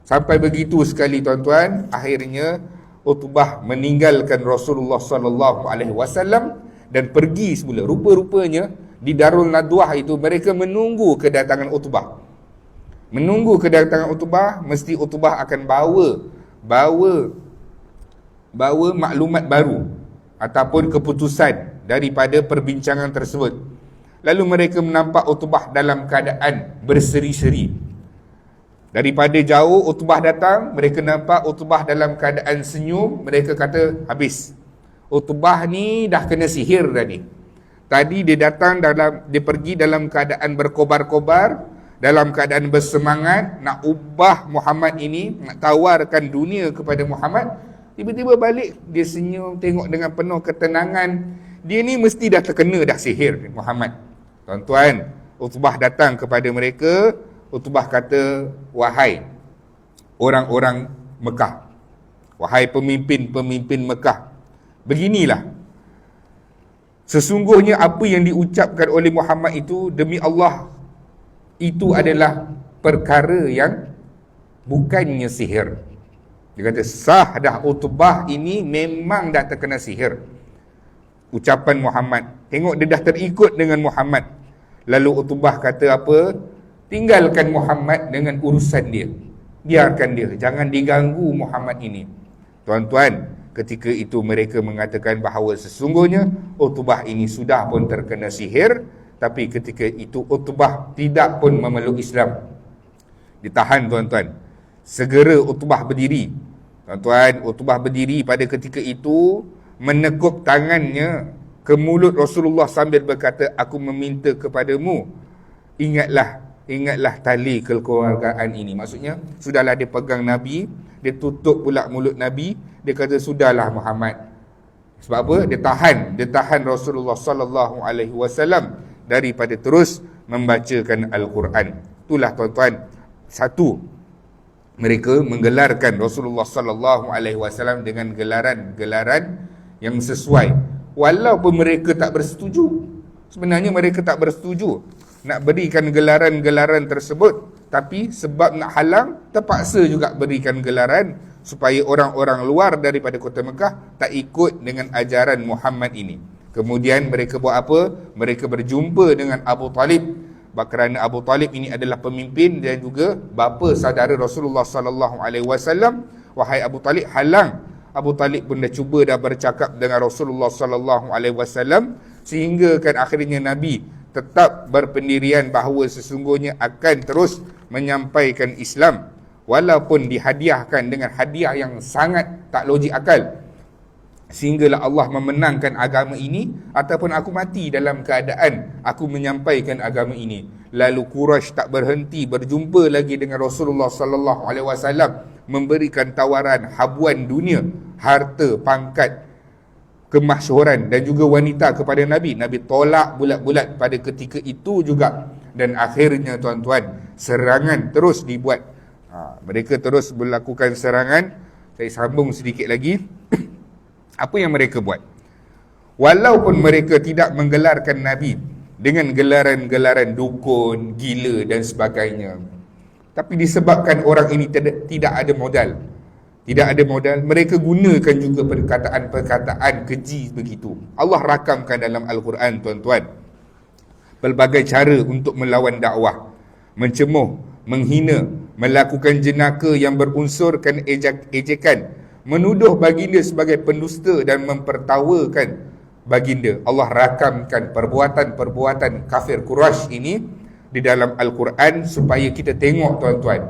Sampai begitu sekali, tuan-tuan, akhirnya Utbah meninggalkan Rasulullah sallallahu alaihi wasallam dan pergi semula. Rupa-rupanya di Darul Nadwah itu mereka menunggu kedatangan Utbah. Menunggu kedatangan Utbah, mesti Utbah akan bawa maklumat baru ataupun keputusan daripada perbincangan tersebut. Lalu mereka menampak Utbah dalam keadaan berseri-seri. Daripada jauh Utbah datang, mereka nampak Utbah dalam keadaan senyum. Mereka kata, habis, Utbah ni dah kena sihir tadi. Tadi dia datang dia pergi dalam keadaan berkobar-kobar, dalam keadaan bersemangat nak ubah Muhammad ini, nak tawarkan dunia kepada Muhammad. Tiba-tiba balik, dia senyum, tengok dengan penuh ketenangan. Dia ni mesti dah terkena dah sihir Muhammad. Tuan-tuan, Utbah datang kepada mereka. Utbah kata, wahai orang-orang Mekah, wahai pemimpin-pemimpin Mekah, beginilah, sesungguhnya apa yang diucapkan oleh Muhammad itu, demi Allah, itu adalah perkara yang bukannya sihir. Dia kata, sah dah, Utbah ini memang dah terkena sihir. Ucapan Muhammad, tengok dia dah terikut dengan Muhammad. Lalu Utbah kata apa? Tinggalkan Muhammad dengan urusan dia. Biarkan dia, jangan diganggu Muhammad ini. Tuan-tuan, ketika itu mereka mengatakan bahawa sesungguhnya Utbah ini sudah pun terkena sihir. Tapi ketika itu Utbah tidak pun memeluk Islam. Ditahan tuan-tuan. Segera Utbah berdiri. Tuan-tuan, Utbah berdiri pada ketika itu, menekuk tangannya ke mulut Rasulullah sambil berkata, aku meminta kepadamu, ingatlah tali kekeluargaan ini. Maksudnya, sudahlah dia pegang Nabi, dia tutup pula mulut Nabi, dia kata, sudahlah Muhammad. Sebab apa? Dia tahan Rasulullah sallallahu alaihi wasallam daripada terus membacakan Al-Quran. Itulah tuan-tuan, satu, mereka menggelarkan Rasulullah sallallahu alaihi wasallam dengan gelaran-gelaran yang sesuai. Walaupun mereka tak bersetuju. Sebenarnya mereka tak bersetuju nak berikan gelaran-gelaran tersebut, tapi sebab nak halang, terpaksa juga berikan gelaran supaya orang-orang luar daripada kota Mekah tak ikut dengan ajaran Muhammad ini. Kemudian mereka buat apa? Mereka berjumpa dengan Abu Talib, kerana Abu Talib ini adalah pemimpin dan juga bapa saudara Rasulullah sallallahu alaihi wasallam. Wahai Abu Talib, halang. Abu Talib pun dah cuba dah bercakap dengan Rasulullah sallallahu alaihi wasallam, sehingga kan akhirnya Nabi tetap berpendirian bahawa sesungguhnya akan terus menyampaikan Islam, walaupun dihadiahkan dengan hadiah yang sangat tak logik akal, sehinggalah Allah memenangkan agama ini, ataupun aku mati dalam keadaan aku menyampaikan agama ini. Lalu Quraisy tak berhenti berjumpa lagi dengan Rasulullah sallallahu alaihi wasallam, memberikan tawaran habuan dunia, harta, pangkat, kemasyhuran dan juga wanita kepada Nabi. Nabi tolak bulat-bulat pada ketika itu juga. Dan akhirnya tuan-tuan, serangan terus dibuat. Mereka terus melakukan serangan. Saya sambung sedikit lagi. Apa yang mereka buat? Walaupun mereka tidak menggelarkan Nabi dengan gelaran-gelaran dukun, gila dan sebagainya, tapi disebabkan orang ini tidak ada modal, mereka gunakan juga perkataan-perkataan keji begitu. Allah rakamkan dalam Al-Quran tuan-tuan, pelbagai cara untuk melawan dakwah, mencemuh, menghina, melakukan jenaka yang berunsurkan ejekan, menuduh baginda sebagai pendusta dan mempertawakan baginda. Allah rakamkan perbuatan-perbuatan kafir Quraisy ini di dalam Al-Quran supaya kita tengok tuan-tuan,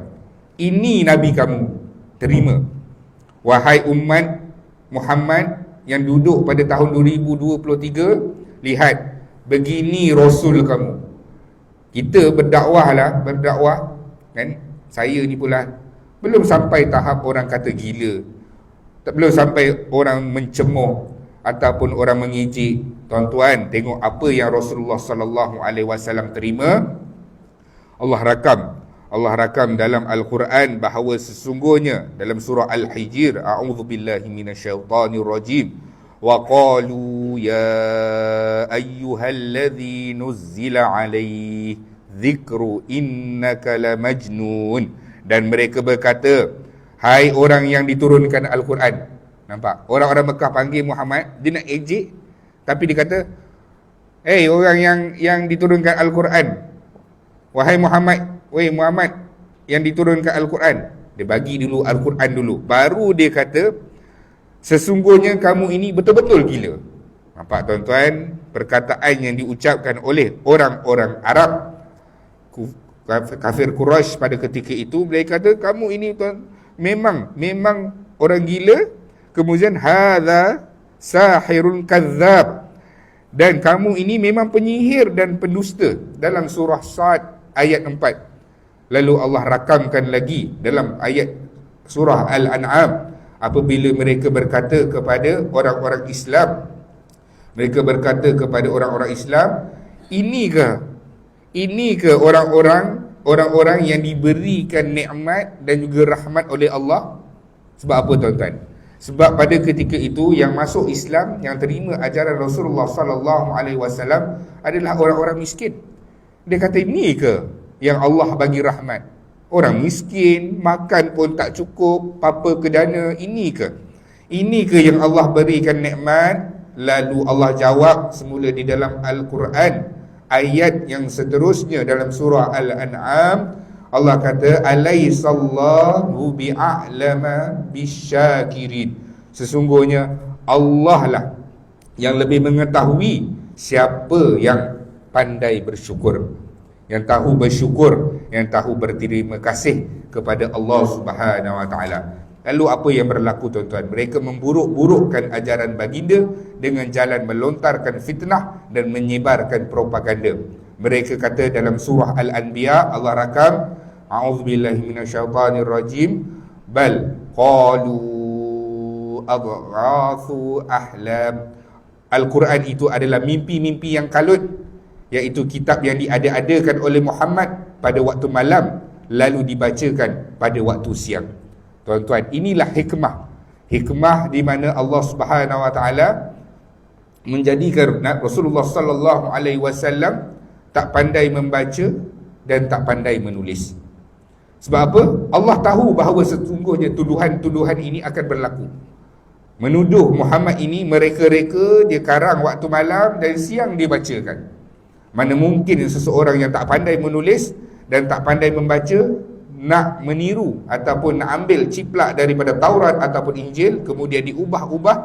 ini Nabi kamu, terima. Wahai umat Muhammad yang duduk pada tahun 2023, lihat, begini Rasul kamu. Kita berdakwah kan, saya ni pula belum sampai tahap orang kata gila, belum sampai orang mencemuh ataupun orang mengejek. Tuan-tuan, tengok apa yang Rasulullah sallallahu alaihi wasallam terima. Allah rakam dalam Al-Quran bahawa sesungguhnya dalam surah Al-Hijr, a'udzubillahi minasyaitanir rajim, wa qalu ya ayyuhalladzi nuzzila alaihi dzikru innaka lamajnun. Dan mereka berkata, hai orang yang diturunkan Al-Quran. Nampak? Orang-orang Mekah panggil Muhammad, dia nak ejek, tapi dia kata, Orang yang diturunkan Al-Quran, wahai Muhammad yang diturunkan Al-Quran. Dia bagi dulu Al-Quran dulu, baru dia kata sesungguhnya kamu ini betul-betul gila. Nampak tuan-tuan, perkataan yang diucapkan oleh orang-orang Arab, kafir Quraisy pada ketika itu, mereka kata kamu ini tuan memang orang gila. Kemudian hadza sahirun kadzdzab, dan kamu ini memang penyihir dan pendusta, dalam surah Sad ayat 4. Lalu Allah rakamkan lagi dalam ayat surah Al-An'am, apabila mereka berkata kepada orang-orang Islam, inikah orang-orang yang diberikan nikmat dan juga rahmat oleh Allah? Sebab apa tuan-tuan? Sebab pada ketika itu yang masuk Islam, yang terima ajaran Rasulullah sallallahu alaihi wasallam adalah orang-orang miskin. Dia kata, ini ke yang Allah bagi rahmat? Orang miskin, makan pun tak cukup, apa ke dana, ini ke yang Allah berikan nikmat? Lalu Allah jawab semula di dalam Al-Quran, ayat yang seterusnya dalam surah Al-An'am, Allah kata, alaisallahu bi'a'lama bisyakirin. Sesungguhnya Allah lah yang lebih mengetahui siapa yang pandai bersyukur, yang tahu bersyukur, yang tahu berterima kasih kepada Allah Subhanahu wa taala. Lalu apa yang berlaku tuan-tuan? Mereka memburuk-burukkan ajaran baginda dengan jalan melontarkan fitnah dan menyebarkan propaganda. Mereka kata dalam surah Al-Anbiya, Allah rakam, a'udzubillahi minasyaitanir rajim, bal qalu adghathu ahlam. Al-Quran itu adalah mimpi-mimpi yang kalut, iaitu kitab yang diada-adakan oleh Muhammad pada waktu malam, lalu dibacakan pada waktu siang. Tuan-tuan, inilah hikmah di mana Allah Subhanahu wa taala menjadikan Rasulullah sallallahu alaihi wasallam tak pandai membaca dan tak pandai menulis. Sebab apa? Allah tahu bahawa sesungguhnya tuduhan-tuduhan ini akan berlaku. Menuduh Muhammad ini mereka-reka, dia karang waktu malam dan siang dia bacakan. Mana mungkin seseorang yang tak pandai menulis dan tak pandai membaca nak meniru ataupun nak ambil ciplak daripada Taurat ataupun Injil, kemudian diubah-ubah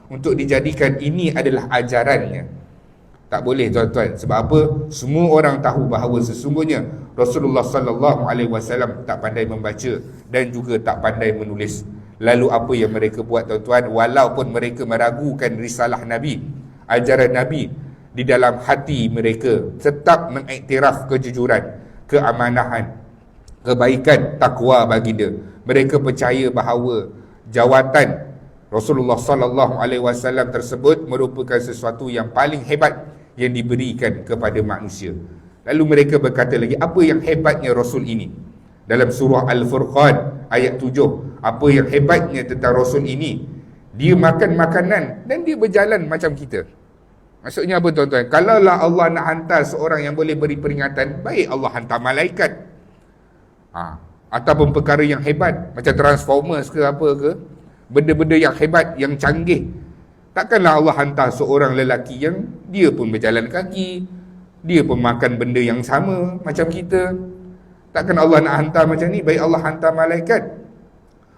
untuk dijadikan ini adalah ajarannya. Tak boleh tuan-tuan. Sebab apa? Semua orang tahu bahawa sesungguhnya Rasulullah sallallahu alaihi wasallam tak pandai membaca dan juga tak pandai menulis. Lalu apa yang mereka buat tuan-tuan? Walaupun mereka meragukan risalah Nabi, ajaran Nabi, di dalam hati mereka tetap mengiktiraf kejujuran, keamanahan, kebaikan, takwa baginda. Mereka percaya bahawa jawatan Rasulullah sallallahu alaihi wasallam tersebut merupakan sesuatu yang paling hebat yang diberikan kepada manusia. Lalu mereka berkata lagi, apa yang hebatnya Rasul ini? Dalam surah Al-Furqan ayat 7, apa yang hebatnya tentang Rasul ini? Dia makan makanan dan dia berjalan macam kita. Maksudnya apa tuan-tuan? Kalaulah Allah nak hantar seorang yang boleh beri peringatan, baik Allah hantar malaikat. Ataupun perkara yang hebat macam Transformers ke apa ke, benda-benda yang hebat, yang canggih. Takkanlah Allah hantar seorang lelaki yang dia pun berjalan kaki, dia pun makan benda yang sama macam kita. Takkan Allah nak hantar macam ni? Baik Allah hantar malaikat.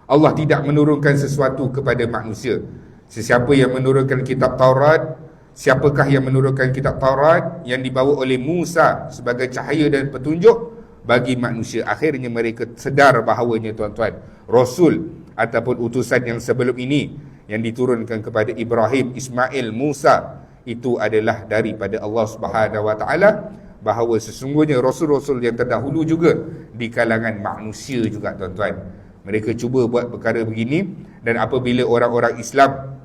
Allah tidak menurunkan sesuatu kepada manusia. Sesiapa yang menurunkan kitab Taurat, siapakah yang menurunkan kitab Taurat yang dibawa oleh Musa sebagai cahaya dan petunjuk bagi manusia? Akhirnya mereka sedar bahawanya tuan-tuan, Rasul ataupun utusan yang sebelum ini yang diturunkan kepada Ibrahim, Ismail, Musa, itu adalah daripada Allah Subhanahu wa taala, bahawa sesungguhnya rasul-rasul yang terdahulu juga di kalangan manusia juga tuan-tuan. Mereka cuba buat perkara begini, dan apabila orang-orang Islam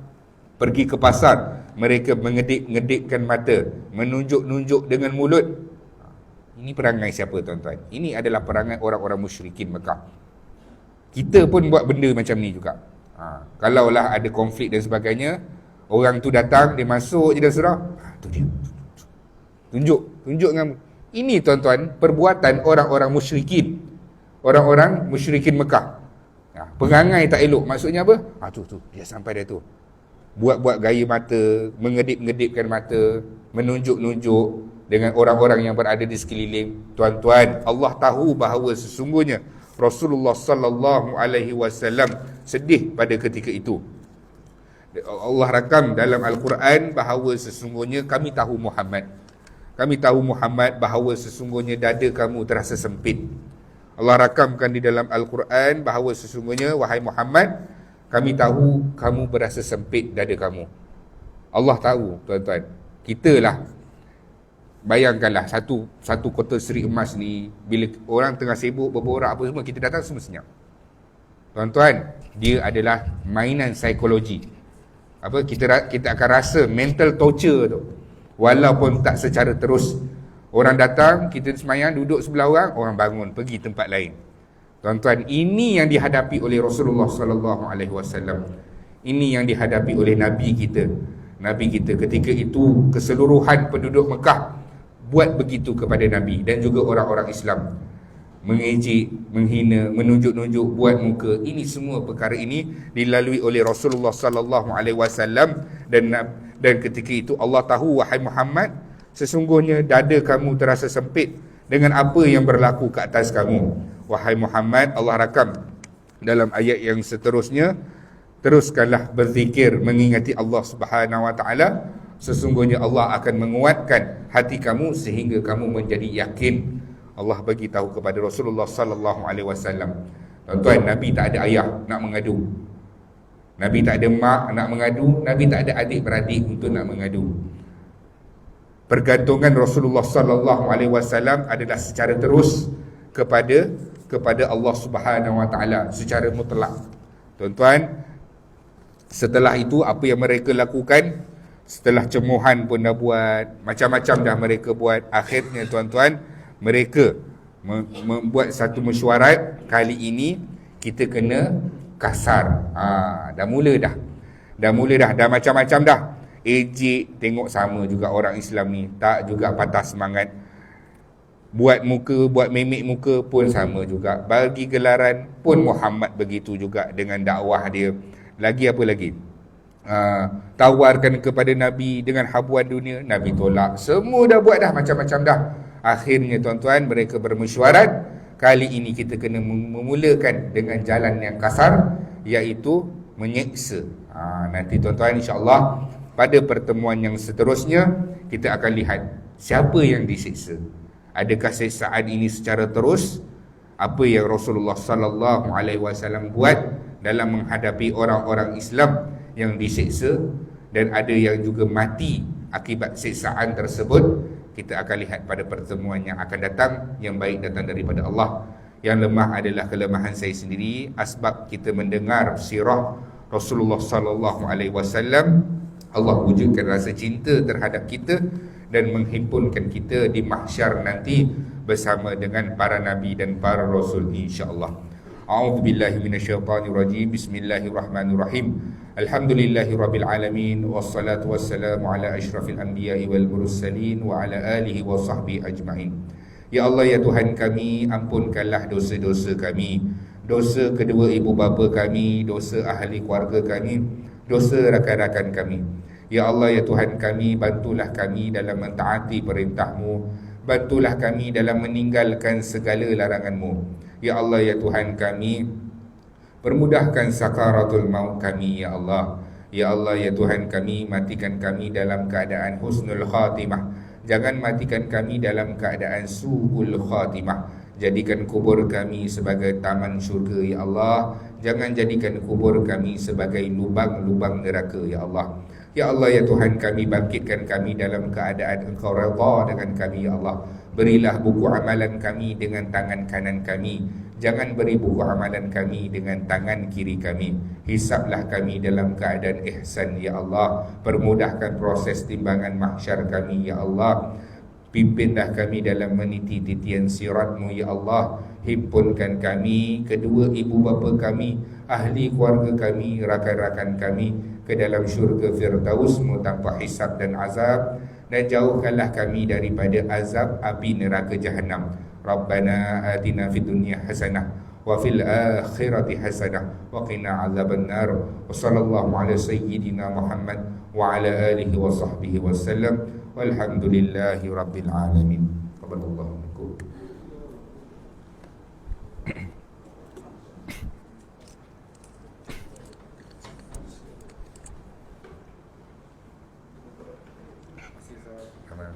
pergi ke pasar, mereka mengedip-ngedipkan mata, menunjuk-nunjuk dengan mulut. Ini perangai siapa tuan-tuan? Ini adalah perangai orang-orang musyrikin Mekah. Kita pun buat benda macam ni juga. Kalaulah ada konflik dan sebagainya, orang tu datang, dia masuk je dah surah, tu dia tunjuk dengan. Ini tuan-tuan perbuatan orang-orang musyrikin, orang-orang musyrikin Mekah. Perangai tak elok. Maksudnya apa? Tu dia sampai dia tu buat-buat gaya mata, mengedip-ngedipkan mata. menunjuk-nunjuk dengan orang-orang yang berada di sekeliling. Tuan-tuan, Allah tahu bahawa sesungguhnya Rasulullah sallallahu alaihi wasallam sedih pada ketika itu. Allah rakam dalam Al-Quran bahawa sesungguhnya kami tahu Muhammad bahawa sesungguhnya dada kamu terasa sempit. Allah rakamkan di dalam Al-Quran bahawa sesungguhnya wahai Muhammad, kami tahu kamu berasa sempit dada kamu. Allah tahu, tuan-tuan. Kita lah, bayangkanlah satu kotak seri emas ni, bila orang tengah sibuk berborak apa semua, kita datang semua senyap. Tuan-tuan, dia adalah mainan psikologi. Kita akan rasa mental torture tu, walaupun tak secara terus. Orang datang, kita semayang, duduk sebelah orang bangun, pergi tempat lain. Tuan-tuan, ini yang dihadapi oleh Rasulullah sallallahu alaihi wasallam. Ini yang dihadapi oleh Nabi kita. Nabi kita ketika itu, keseluruhan penduduk Mekah buat begitu kepada Nabi dan juga orang-orang Islam. Mengejek, menghina, menunjuk-nunjuk, buat muka. Ini semua perkara ini dilalui oleh Rasulullah sallallahu alaihi wasallam, dan ketika itu Allah tahu, wahai Muhammad, sesungguhnya dada kamu terasa sempit dengan apa yang berlaku ke atas kamu. Wahai Muhammad, Allah rakam dalam ayat yang seterusnya, teruskanlah berzikir, mengingati Allah Subhanahu wa taala, sesungguhnya Allah akan menguatkan hati kamu sehingga kamu menjadi yakin. Allah bagi tahu kepada Rasulullah sallallahu alaihi wasallam. Tuan-tuan, Nabi tak ada ayah nak mengadu. Nabi tak ada mak nak mengadu, Nabi tak ada adik-beradik untuk nak mengadu. Pergantungan Rasulullah sallallahu alaihi wasallam adalah secara terus kepada Allah Subhanahu wa taala secara mutlak. Tuan-tuan, setelah itu apa yang mereka lakukan? Setelah cemohan pun dah buat, macam-macam dah mereka buat. Akhirnya tuan-tuan, mereka membuat satu mesyuarat. Kali ini kita kena kasar. Dah mula dah macam-macam dah. Ejek, tengok sama juga orang Islam ni, tak juga patah semangat. Buat muka, buat memek muka pun sama juga. Bagi gelaran pun Muhammad begitu juga dengan dakwah dia. Lagi apa lagi? Tawarkan kepada Nabi dengan habuan dunia, Nabi tolak. Semua dah buat dah, macam-macam dah. Akhirnya tuan-tuan, mereka bermesyuarat. Kali ini kita kena memulakan dengan jalan yang kasar, iaitu menyeksa. Nanti tuan-tuan, insyaAllah pada pertemuan yang seterusnya kita akan lihat siapa yang disiksa. Adakah siksaan ini secara terus, apa yang Rasulullah sallallahu alaihi wasallam buat dalam menghadapi orang-orang Islam yang disiksa, dan ada yang juga mati akibat siksaan tersebut. Kita akan lihat pada pertemuan yang akan datang. Yang baik datang daripada Allah, yang lemah adalah kelemahan saya sendiri. Asbab kita mendengar sirah Rasulullah sallallahu alaihi wasallam, Allah wujudkan rasa cinta terhadap kita dan menghimpunkan kita di mahsyar nanti bersama dengan para nabi dan para rasul, insya-Allah. A'udzubillahi minasyaitonirrajim. Bismillahirrahmanirrahim. Alhamdulillahirabbil alamin, wassalatu wassalamu ala asyrafil anbiya'i wal mursalin wa ala alihi wa sahbihi ajmain. Ya Allah, ya Tuhan kami, ampunkanlah dosa-dosa kami, dosa kedua ibu bapa kami, dosa ahli keluarga kami, dosa rakan-rakan kami. Ya Allah, ya Tuhan kami, bantulah kami dalam mentaati perintah-Mu, bantulah kami dalam meninggalkan segala larangan-Mu. Ya Allah, ya Tuhan kami, permudahkan sakaratul maut kami, ya Allah. Ya Allah, ya Tuhan kami, matikan kami dalam keadaan husnul khatimah. Jangan matikan kami dalam keadaan su'ul khatimah. Jadikan kubur kami sebagai taman syurga, ya Allah. Jangan jadikan kubur kami sebagai lubang-lubang neraka, ya Allah. Ya Allah, ya Tuhan kami, bangkitkan kami dalam keadaan Engkau redha dengan kami, ya Allah. Berilah buku amalan kami dengan tangan kanan kami, jangan beri buku amalan kami dengan tangan kiri kami. Hisablah kami dalam keadaan ihsan, ya Allah. Permudahkan proses timbangan mahsyar kami, ya Allah. Pimpinlah kami dalam meniti titian sirat-Mu, ya Allah. Himpunkan kami, kedua ibu bapa kami, ahli keluarga kami, rakan-rakan kami ke dalam syurga Firdaus-Mu tanpa hisab dan azab, dan jauhkanlah kami daripada azab api neraka Jahannam. Rabbana atina fid dunya hasanah wa fil akhirati hasanah wa qina adzabannar. Wa sallallahu ala sayyidina Muhammad wa ala alihi wa sahbihi wasallam. Walhamdulillahi rabbil alamin. Qabbalallahu minkum. Amin.